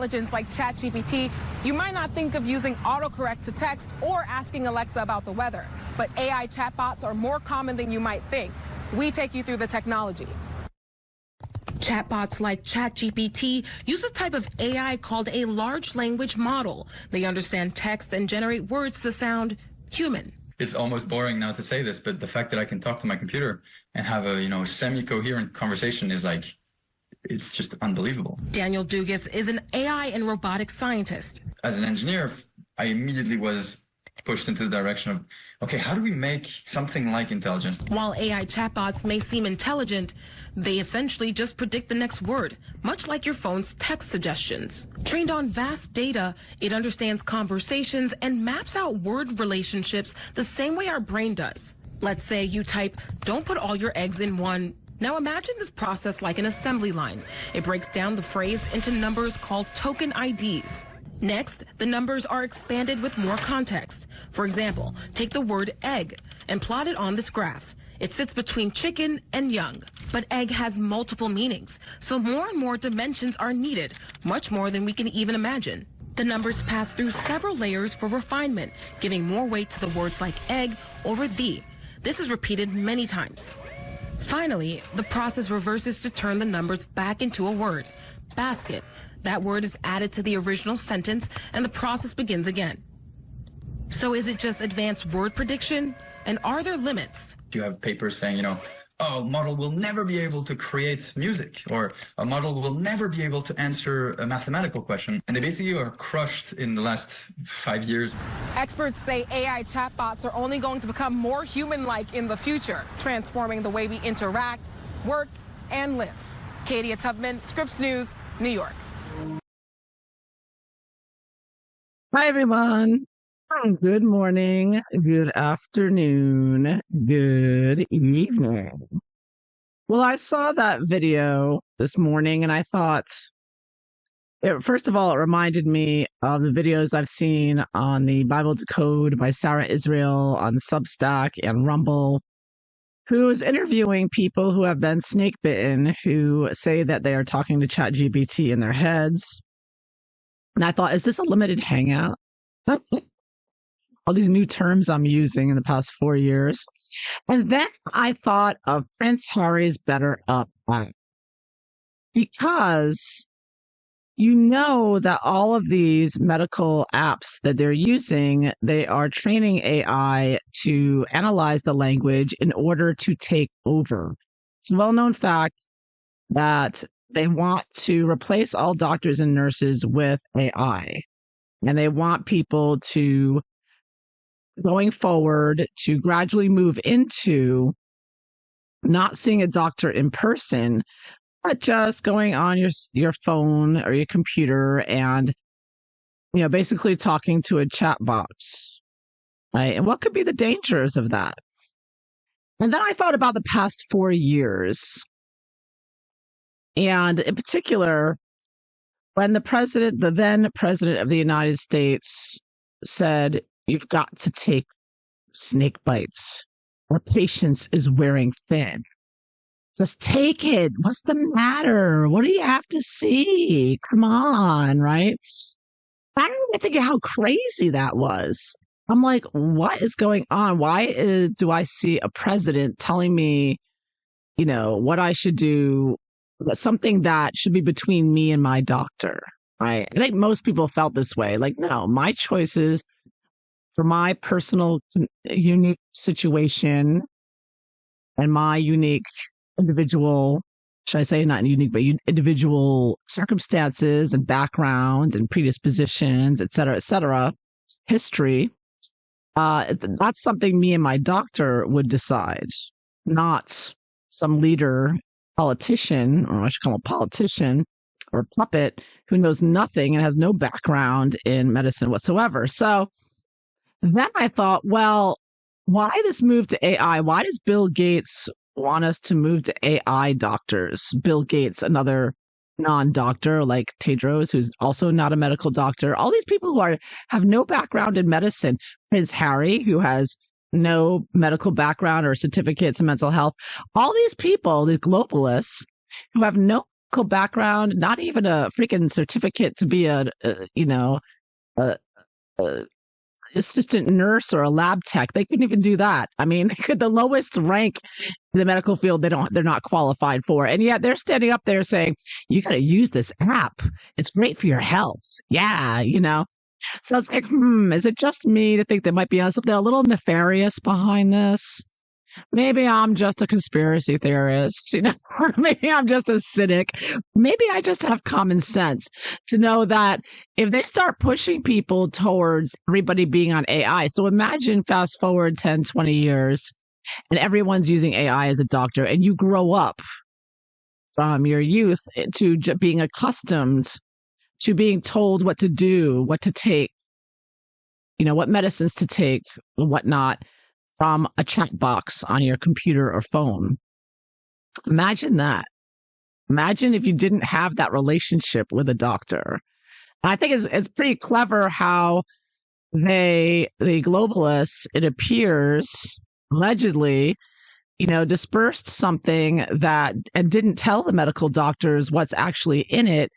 intelligence like ChatGPT, you might not think of using autocorrect to text or asking Alexa about the weather. But AI chatbots are more common than you might think. We take you through the technology. Chatbots like ChatGPT use a type of AI called a large language model. They understand text and generate words to sound human. It's almost boring now to say this, but the fact that I can talk to my computer and have a, semi-coherent conversation is like, it's just unbelievable. Daniel Dugas is an AI and robotics scientist. As an engineer, I immediately was pushed into the direction of, okay, how do we make something like intelligence? While AI chatbots may seem intelligent, they essentially just predict the next word, much like your phone's text suggestions. Trained on vast data, it understands conversations and maps out word relationships the same way our brain does. Let's say you type, "Don't put all your eggs in one." Now imagine this process like an assembly line. It breaks down the phrase into numbers called token IDs. Next, the numbers are expanded with more context. For example, take the word egg and plot it on this graph. It sits between chicken and young. But egg has multiple meanings, so more and more dimensions are needed, much more than we can even imagine. The numbers pass through several layers for refinement, giving more weight to the words like egg over the. This is repeated many times. Finally, the process reverses to turn the numbers back into a word. Basket. That word is added to the original sentence, and the process begins again. So is it just advanced word prediction? And are there limits? You have papers saying, a model will never be able to create music, or a model will never be able to answer a mathematical question. And they basically are crushed in the last 5 years. Experts say AI chatbots are only going to become more human-like in the future, transforming the way we interact, work, and live. Katia Tubman, Scripps News, New York. Hi, everyone. Good morning, good afternoon, good evening. Well, I saw that video this morning and I thought, first of all, it reminded me of the videos I've seen on the Bible Decode by Sarah Israel on Substack and Rumble, who is interviewing people who have been snake bitten, who say that they are talking to ChatGPT in their heads. And I thought, is this a limited hangout? All these new terms I'm using in the past 4 years. And then I thought of Prince Harry's BetterUp app. Because you know that all of these medical apps that they're using, they are training AI to analyze the language in order to take over. It's a well-known fact that they want to replace all doctors and nurses with AI. And they want people to, going forward, to gradually move into not seeing a doctor in person, but just going on your phone or your computer and, basically talking to a chat box. Right? And what could be the dangers of that? And then I thought about the past 4 years. And in particular, when the then president of the United States said, "You've got to take snake bites. Our patience is wearing thin. Just take it. What's the matter? What do you have to see? Come on," right? I don't even think how crazy that was. I'm like, what is going on? Why do I see a president telling me, what I should do? Something that should be between me and my doctor, right? I think most people felt this way. Like, no, my choices for my personal unique situation and my unique individual, should I say not unique, but individual circumstances and backgrounds and predispositions, et cetera, history, that's something me and my doctor would decide, not some leader, politician, or I should call him a politician or a puppet who knows nothing and has no background in medicine whatsoever. So then I thought, well, why this move to AI? Why does Bill Gates want us to move to AI doctors? Bill Gates, another non-doctor like Tedros, who's also not a medical doctor. All these people who have no background in medicine. Prince Harry, who has no medical background or certificates in mental health. All these people, these globalists who have no medical background, not even a freaking certificate to be a assistant nurse or a lab tech. They couldn't even do that. I mean, they could the lowest rank in the medical field. They're not qualified for, and yet they're standing up there saying, "You got to use this app. It's great for your health." Yeah, So it's like, is it just me to think there might be something a little nefarious behind this? Maybe I'm just a conspiracy theorist, Maybe I'm just a cynic. Maybe I just have common sense to know that if they start pushing people towards everybody being on AI, so imagine fast forward 10, 20 years and everyone's using AI as a doctor, and you grow up from your youth to being accustomed to being told what to do, what to take, what medicines to take, and whatnot, from a chat box on your computer or phone. Imagine that. Imagine if you didn't have that relationship with a doctor. I think it's pretty clever how the globalists, it appears, allegedly, dispersed something and didn't tell the medical doctors what's actually in it.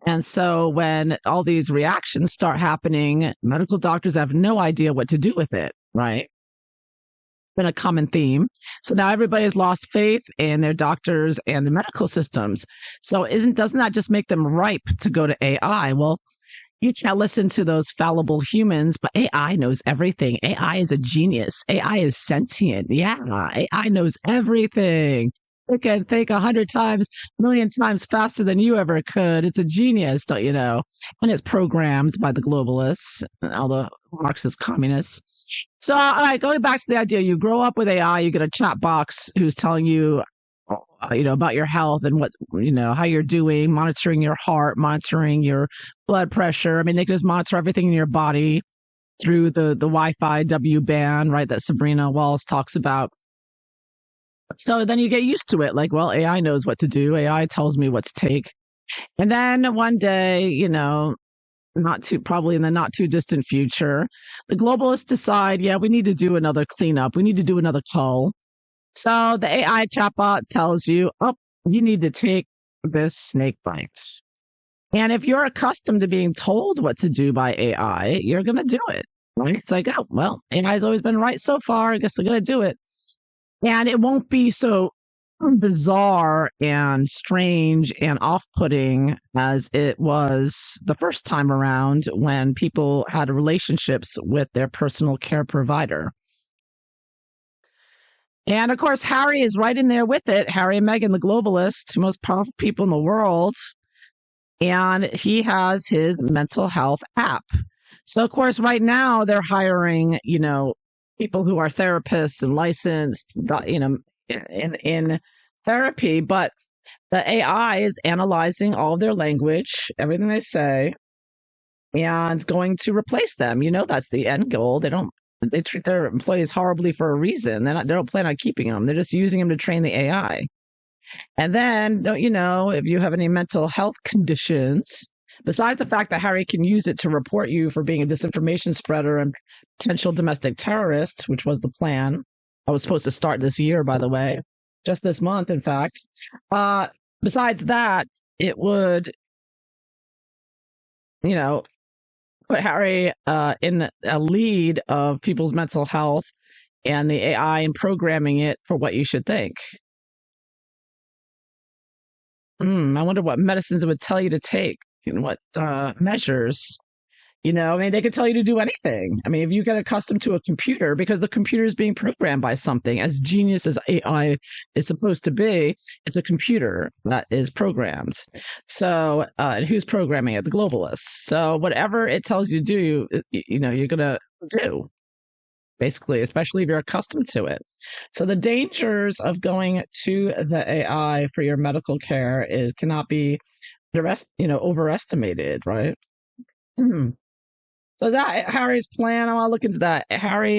And so when all these reactions start happening, medical doctors have no idea what to do with it, right? Been a common theme. So now everybody has lost faith in their doctors and the medical systems. So doesn't that just make them ripe to go to AI? Well, you can't listen to those fallible humans, but AI knows everything. AI is a genius. AI is sentient. Yeah, AI knows everything. It can think 100 times, a million times faster than you ever could. It's a genius, don't you know? And it's programmed by the globalists and all the Marxist communists. So, all right, going back to the idea, you grow up with AI, you get a chat box who's telling you, about your health and what, how you're doing, monitoring your heart, monitoring your blood pressure. I mean, they can just monitor everything in your body through the Wi-Fi W band, right, that Sabrina Walls talks about. So then you get used to it. Like, well, AI knows what to do. AI tells me what to take. And then one day, probably in the not too distant future, the globalists decide, we need to do another cleanup. We need to do another cull. So the AI chatbot tells you, you need to take this snake bite. And if you're accustomed to being told what to do by AI, you're going to do it, right? It's like, AI's always been right so far. I guess I'm going to do it. And it won't be so bizarre and strange and off-putting as it was the first time around when people had relationships with their personal care provider. And of course, Harry is right in there with it. Harry and Meghan, the globalists, most powerful people in the world. And he has his mental health app. So of course, right now they're hiring, people who are therapists and licensed, in therapy, but the AI is analyzing all of their language, everything they say, and going to replace them. That's the end goal. They treat their employees horribly for a reason. They don't plan on keeping them. They're just using them to train the AI. And then, if you have any mental health conditions, besides the fact that Harry can use it to report you for being a disinformation spreader and potential domestic terrorist, which was the plan. I was supposed to start this year, by the way, just this month, in fact. Besides that, it would, put Harry in a lead of people's mental health and the AI and programming it for what you should think. I wonder what medicines it would tell you to take and what measures. They could tell you to do anything. I mean, if you get accustomed to a computer, because the computer is being programmed by something, as genius as AI is supposed to be, it's a computer that is programmed. So, and who's programming it? The globalists. So whatever it tells you to do, you're going to do, basically, especially if you're accustomed to it. So the dangers of going to the AI for your medical care cannot be overestimated, right? So that Harry's plan, I want to look into that.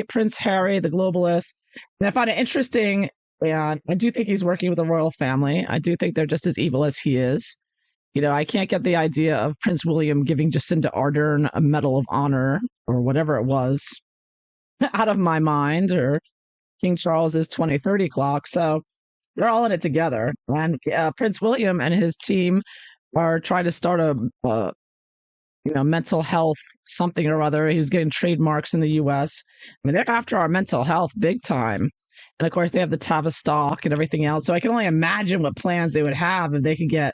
Prince Harry, the globalist. And I find it interesting, and I do think he's working with the royal family. I do think they're just as evil as he is. I can't get the idea of Prince William giving Jacinda Ardern a Medal of Honor or whatever it was out of my mind, or King Charles's 2030 clock. So They're all in it together. And Prince William and his team are trying to start a mental health something or other. He's getting trademarks in the U.S. I mean, they're after our mental health big time. And of course, they have the Tavistock and everything else. So I can only imagine what plans they would have if they could get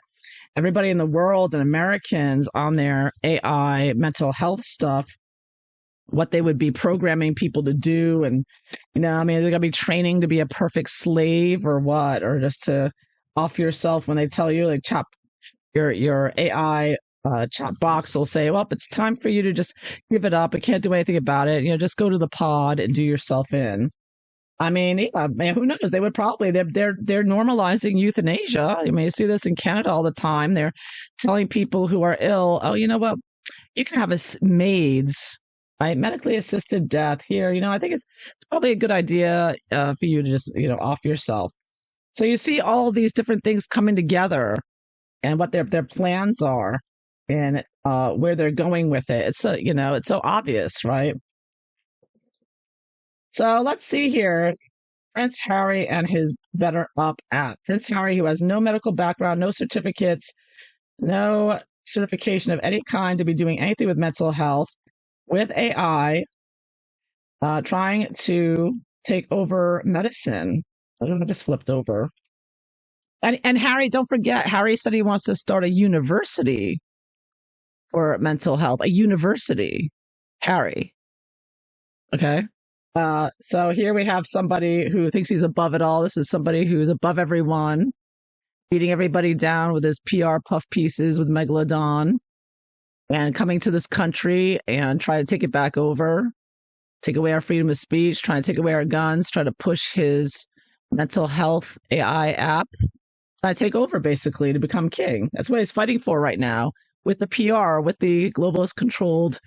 everybody in the world and Americans on their AI mental health stuff, what they would be programming people to do. And, they're going to be training to be a perfect slave or what, or just to off yourself when they tell you, like, your AI chat box will say, well, it's time for you to just give it up. I can't do anything about it. Just go to the pod and do yourself in. I mean, who knows? They would probably, they're normalizing euthanasia. You see this in Canada all the time. They're telling people who are ill, oh, you know what? You can have maids, right? Medically assisted death here. I think it's probably a good idea for you to just, off yourself. So you see all these different things coming together and what their plans are and where they're going with it. It's it's so obvious, right? So let's see here. Prince Harry and his BetterUp app. Prince Harry, who has no medical background, no certificates, no certification of any kind to be doing anything with mental health, with AI, trying to take over medicine. I don't know, just flipped over. And Harry, don't forget, Harry said he wants to start a university for mental health. A university. Harry. Okay. So here we have somebody who thinks he's above it all. This is somebody who's above everyone, beating everybody down with his PR puff pieces with Megalodon, and coming to this country and try to take it back over, take away our freedom of speech, trying to take away our guns, try to push his mental health AI app, try to take over basically to become king. That's what he's fighting for right now with the PR, with the globalist controlled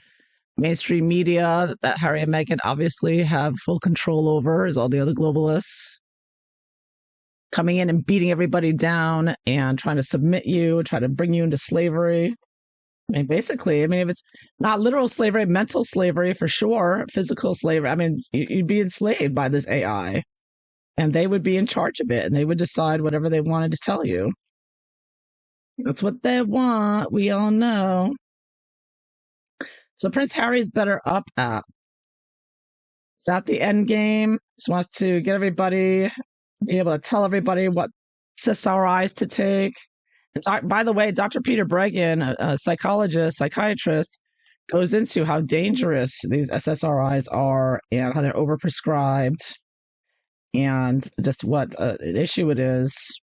mainstream media that Harry and Meghan obviously have full control over, as all the other globalists coming in and beating everybody down and trying to submit you, try to bring you into slavery. Basically, if it's not literal slavery, mental slavery for sure, physical slavery. You'd be enslaved by this AI and they would be in charge of it and they would decide whatever they wanted to tell you. That's what they want. We all know. So Prince Harry's BetterUp app. Is that the end game? Just wants to get everybody, be able to tell everybody what SSRIs to take. And by the way, Dr. Peter Breggin, a psychiatrist, goes into how dangerous these SSRIs are and how they're overprescribed and just what an issue it is.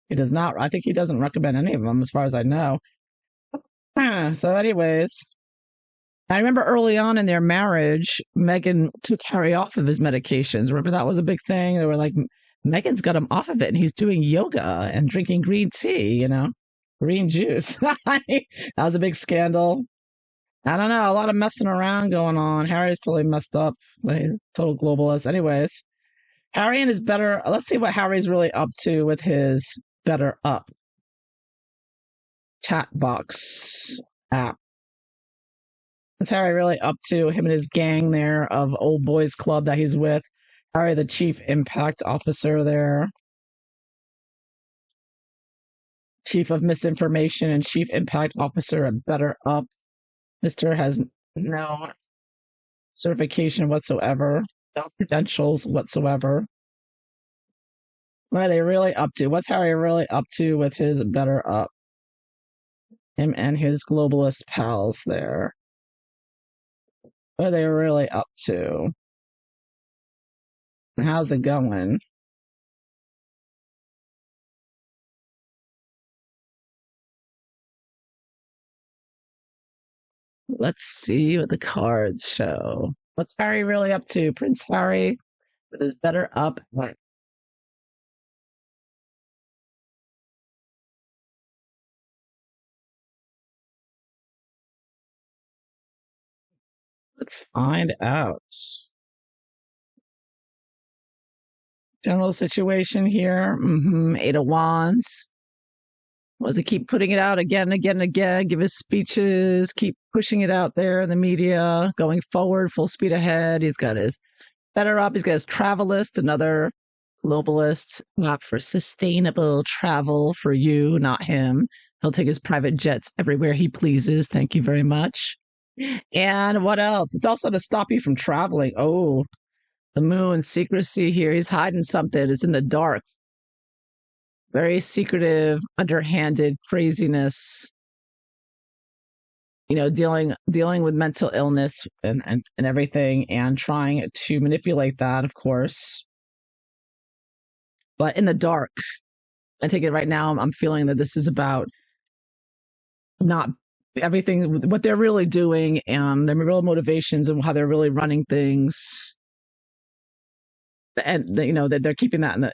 He does not. I think he doesn't recommend any of them, as far as I know. So, anyways, I remember early on in their marriage, Meghan took Harry off of his medications. Remember that was a big thing. They were like, Meghan's got him off of it, and he's doing yoga and drinking green tea. Green juice. That was a big scandal. I don't know. A lot of messing around going on. Harry's totally messed up. He's a total globalist. Anyways, Harry and his let's see what Harry's really up to with his BetterUp chat box app. What's Harry really up to? Him and his gang there of old boys club that he's with. Harry, the chief impact officer there. Chief of misinformation and chief impact officer at BetterUp. Mr. has no certification whatsoever, no credentials whatsoever. What are they really up to? What's Harry really up to with his BetterUp? Him and his globalist pals there. What are they really up to? How's it going? Let's see what the cards show. What's Harry really up to? Prince Harry with his BetterUp. Let's find out. General situation here. Eight of Wands. Was it keep putting it out again and again and again, give his speeches, keep pushing it out there in the media, going forward, full speed ahead. He's got his BetterUp. He's got his Travelist, another globalist app for sustainable travel for you, not him. He'll take his private jets everywhere he pleases. Thank you very much. And what else? It's also to stop you from traveling. Oh, the moon, secrecy here. He's hiding something. It's in the dark. Very secretive, underhanded craziness. You know, dealing with mental illness and everything, and trying to manipulate that, of course. But in the dark. I take it right now, I'm feeling that this is about not everything, what they're really doing and their real motivations and how they're really running things. And, you know, that they're keeping that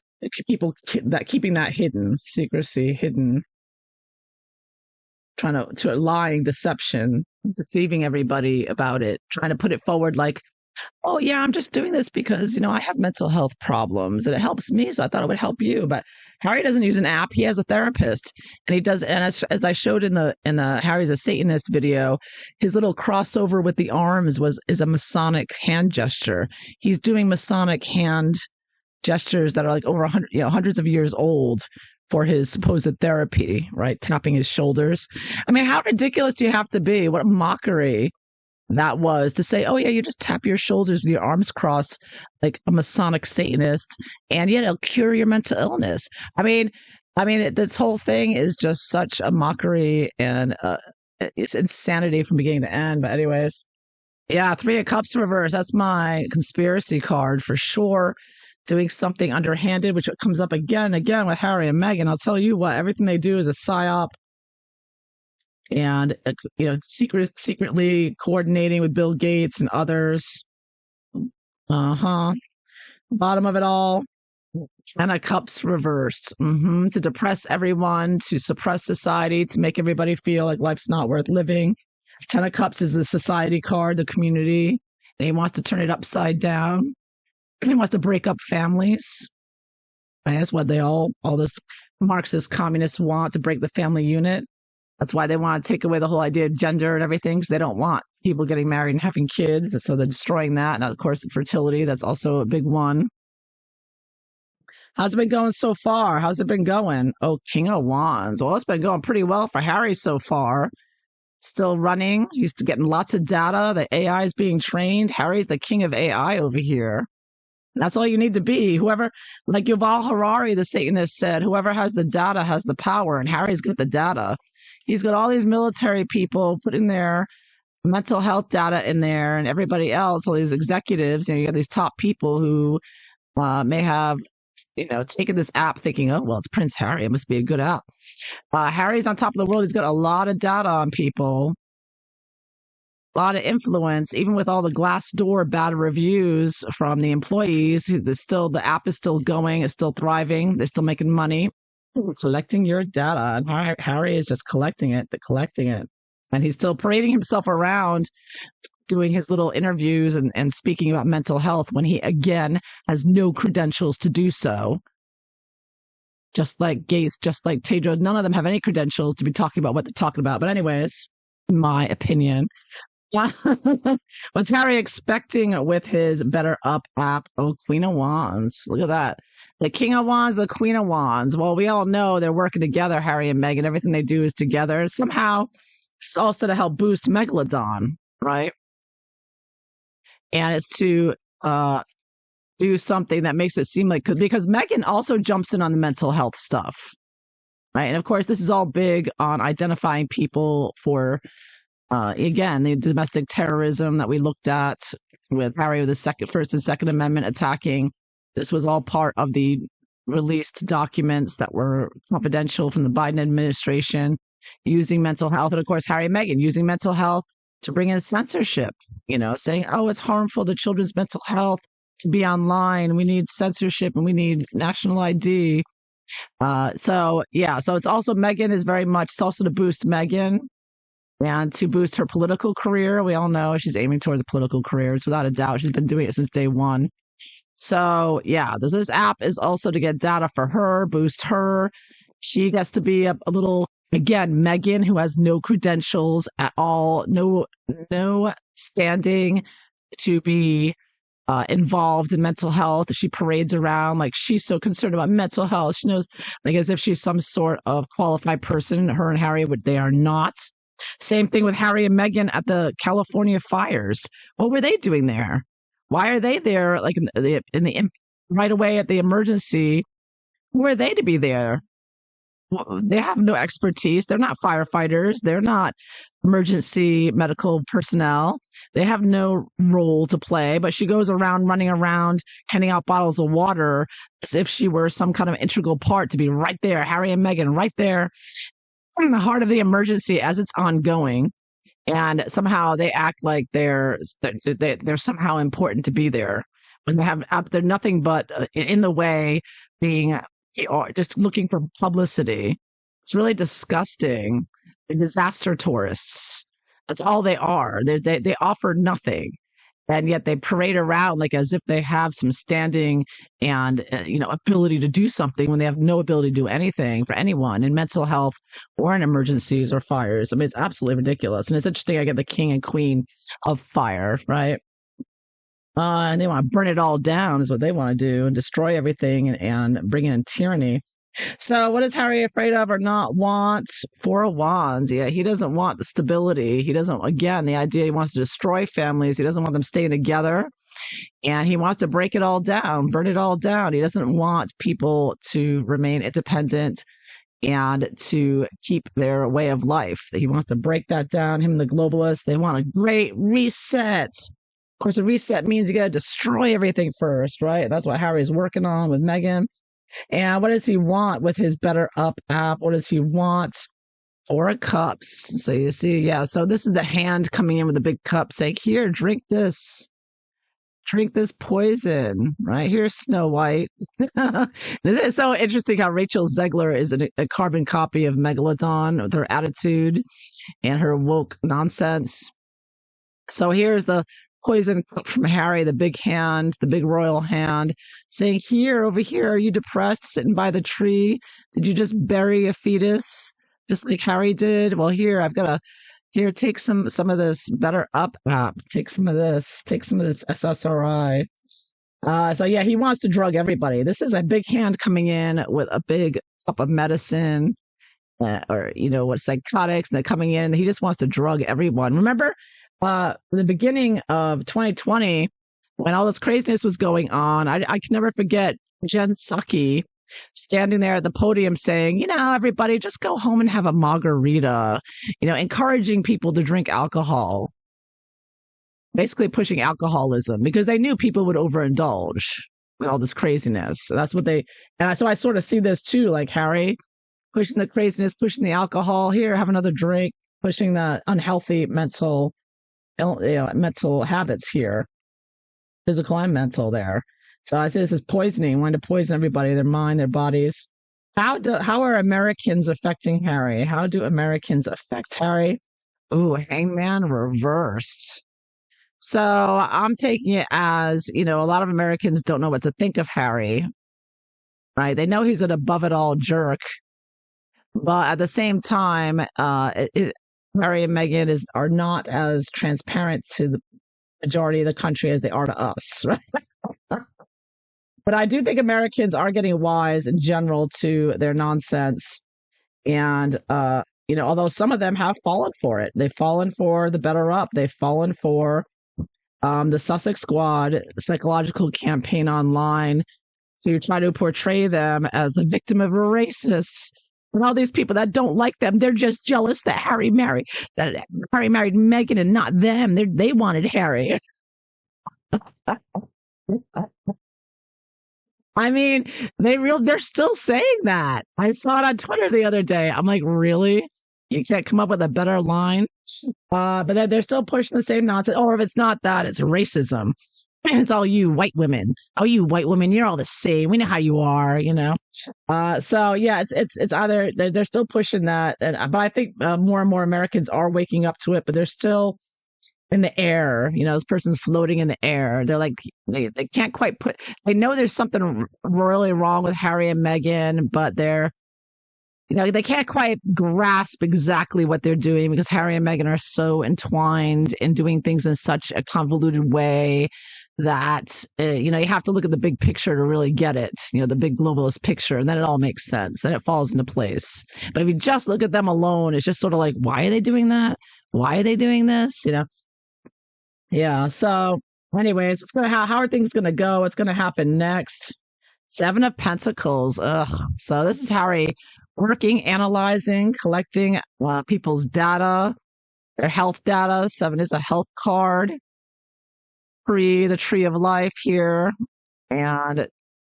keeping that hidden, secrecy hidden, trying to lying, deception, deceiving everybody about it, trying to put it forward like, oh yeah, I'm just doing this because, you know, I have mental health problems and it helps me, so I thought it would help you. But Harry doesn't use an app. He has a therapist, and he does. And as I showed in the Harry's a Satanist video, his little crossover with the arms is a Masonic hand gesture. He's doing Masonic hand gestures that are like over 100, you know, hundreds of years old for his supposed therapy, right? Tapping his shoulders. I mean, how ridiculous do you have to be? What a mockery that was, to say, oh yeah, you just tap your shoulders with your arms crossed like a Masonic Satanist, and yet it'll cure your mental illness. I mean, this whole thing is just such a mockery, and it's insanity from beginning to end. But anyways, yeah, 3 of Cups reverse. That's my conspiracy card for sure. Doing something underhanded, which comes up again and again with Harry and Meghan. I'll tell you what, everything they do is a psyop. And, you know, secretly coordinating with Bill Gates and others. Bottom of it all, 10 of Cups reversed. To depress everyone, to suppress society, to make everybody feel like life's not worth living. 10 of Cups is the society card, the community. And he wants to turn it upside down. He wants to break up families. Right? That's what all those Marxist communists want, to break the family unit. That's why they want to take away the whole idea of gender and everything, because they don't want people getting married and having kids. So they're destroying that. And of course, fertility, that's also a big one. How's it been going so far? How's it been going? Oh, King of Wands. Well, it's been going pretty well for Harry so far. Still running. He's getting lots of data. The AI is being trained. Harry's the king of AI over here. And that's all you need to be. Whoever, like Yuval Harari, the Satanist, said, whoever has the data has the power. And Harry's got the data. He's got all these military people putting their mental health data in there, and everybody else, all these executives, you got these top people who may have, taken this app thinking, oh, well, it's Prince Harry. It must be a good app. Harry's on top of the world. He's got a lot of data on people, a lot of influence, even with all the Glassdoor bad reviews from the employees. The app is still going. It's still thriving. They're still making money. Collecting your data, and Harry is just collecting it, and he's still parading himself around doing his little interviews and speaking about mental health when he again has no credentials to do so. Just like Gates, just like Tedros, none of them have any credentials to be talking about what they're talking about. But anyways, my opinion. What's Harry expecting with his BetterUp app? Oh, Queen of Wands. Look at that. The King of Wands, the Queen of Wands. Well, we all know they're working together, Harry and Meghan. Everything they do is together. Somehow, it's also to help boost Megalodon, right? And it's to do something that makes it seem like, because Meghan also jumps in on the mental health stuff, right? And of course, this is all big on identifying people for, again, the domestic terrorism that we looked at with Harry with the First and Second Amendment attacking. This was all part of the released documents that were confidential from the Biden administration, using mental health. And of course, Harry and Meghan using mental health to bring in censorship, saying, oh, it's harmful to children's mental health to be online. We need censorship and we need national ID. So it's also Meghan is very much, it's also to boost Meghan and to boost her political career. We all know she's aiming towards a political career. It's without a doubt. She's been doing it since day one. So, this app is also to get data for her, boost her. She gets to be a little, again, Meghan, who has no credentials at all, no standing to be involved in mental health. She parades around like she's so concerned about mental health. She knows, like, as if she's some sort of qualified person. Her and Harry, they are not. Same thing with Harry and Meghan at the California fires. What were they doing there? Why are they there? Like right away at the emergency, who are they to be there? They have no expertise. They're not firefighters. They're not emergency medical personnel. They have no role to play, but she goes around running around, handing out bottles of water as if she were some kind of integral part to be right there. Harry and Meghan right there in the heart of the emergency as it's ongoing. And somehow they act like they're somehow important to be there when they're nothing but in the way, being just looking for publicity. It's really disgusting. The disaster tourists. That's all they are. They offer nothing, and yet they parade around like as if they have some standing and ability to do something when they have no ability to do anything for anyone in mental health or in emergencies or fires. I mean, it's absolutely ridiculous. And it's interesting. I get the king and queen of fire, right? And they want to burn it all down is what they want to do, and destroy everything and bring in tyranny. So what is Harry afraid of or not want? Four of Wands. Yeah, he doesn't want the stability. He doesn't, again, the idea he wants to destroy families. He doesn't want them staying together. And he wants to break it all down, burn it all down. He doesn't want people to remain independent and to keep their way of life. He wants to break that down. Him and the globalists, they want a great reset. Of course, a reset means you got to destroy everything first, right? That's what Harry's working on with Meghan. And what does he want with his BetterUp app? What does he want? Four of Cups. So you see, yeah. So this is the hand coming in with a big cup saying, here, drink this poison, right? Here's Snow White. Isn't it so interesting how Rachel Zegler is a carbon copy of Megalodon with her attitude and her woke nonsense? So here's the poison cup from Harry, the big hand, the big royal hand, saying, here, over here, are you depressed, sitting by the tree? Did you just bury a fetus, just like Harry did? Well, here, take some of this BetterUp app. Take some of this SSRI. So yeah, he wants to drug everybody. This is a big hand coming in with a big cup of medicine, or psychotics, and they're coming in, and he just wants to drug everyone. Remember, the beginning of 2020, when all this craziness was going on, I can never forget Jen Psaki standing there at the podium saying, everybody just go home and have a margarita, encouraging people to drink alcohol, basically pushing alcoholism because they knew people would overindulge with all this craziness. So that's what so I sort of see this too, like Harry pushing the craziness, pushing the alcohol. Here, have another drink, pushing the unhealthy mental habits here, physical and mental there. So I say this is poisoning, wanting to poison everybody, their mind, their bodies. How are Americans affecting Harry? How do Americans affect Harry? Ooh, Hangman reversed. So I'm taking it as, a lot of Americans don't know what to think of Harry, right? They know he's an above it all jerk, but at the same time, Harry and Meghan are not as transparent to the majority of the country as they are to us, right? But I do think Americans are getting wise in general to their nonsense. And, although some of them have fallen for it, they've fallen for the BetterUp, they've fallen for the Sussex Squad psychological campaign online to try to portray them as a victim of a racist. And all these people that don't like them, they're just jealous that Harry married Meghan and not them. They wanted Harry. I mean, they're still saying that. I saw it on Twitter the other day. I'm like, really? You can't come up with a better line? But then they're still pushing the same nonsense. Or if it's not that, it's racism. It's all you white women. Oh, you white women, you're all the same. We know how you are, So yeah, it's either they're still pushing that, but I think more and more Americans are waking up to it. But they're still in the air. This person's floating in the air. They're like they can't quite they know there's something really wrong with Harry and Meghan, but they can't quite grasp exactly what they're doing because Harry and Meghan are so entwined in doing things in such a convoluted way that, you have to look at the big picture to really get it, the big globalist picture, and then it all makes sense and it falls into place. But if you just look at them alone, it's just sort of like, why are they doing that? Why are they doing this? Yeah. So anyways, how are things going to go? What's going to happen next? 7 of Pentacles. Ugh. So this is Harry working, analyzing, collecting people's data, their health data. 7 is a health card. 3, the tree of life here, and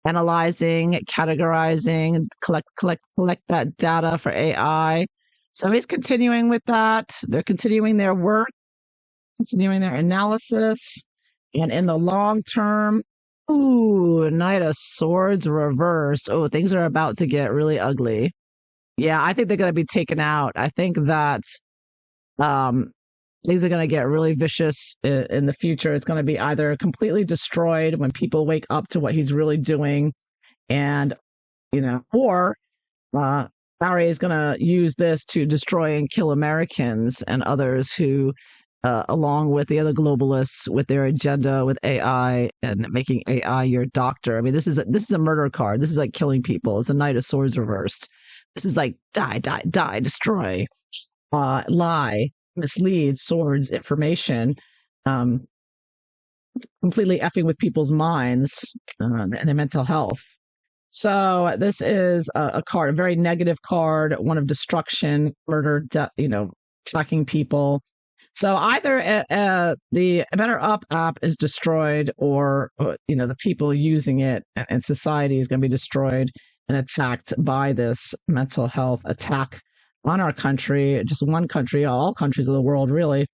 analyzing, categorizing, collect that data for AI. So he's continuing with that. They're continuing their work, continuing their analysis. And in the long term, Knight of Swords reversed. Oh, things are about to get really ugly. Yeah, I think they're going to be taken out. I think that things are going to get really vicious in the future. It's going to be either completely destroyed when people wake up to what he's really doing, and or Harry is going to use this to destroy and kill Americans and others who, along with the other globalists, with their agenda with AI and making AI your doctor. I mean, this is a murder card. This is like killing people. It's a Knight of Swords reversed. This is like die, destroy, lie, mislead, swords, information, completely effing with people's minds and their mental health. So this is a card, a very negative card, one of destruction, murder, attacking people. So either the BetterUp app is destroyed, or the people using it and society is going to be destroyed and attacked by this mental health attack on our country, just one country, all countries of the world, really.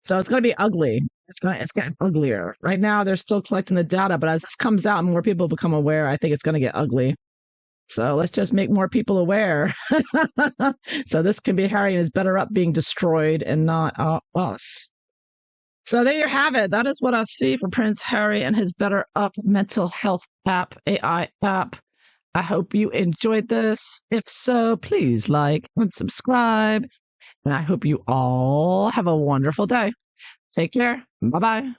So it's going to be ugly. It's getting uglier. Right now, they're still collecting the data, but as this comes out and more people become aware, I think it's going to get ugly. So let's just make more people aware. So this can be Harry and his BetterUp being destroyed and not us. So there you have it. That is what I see for Prince Harry and his BetterUp mental health app, AI app. I hope you enjoyed this. If so, please like and subscribe. And I hope you all have a wonderful day. Take care. Bye-bye.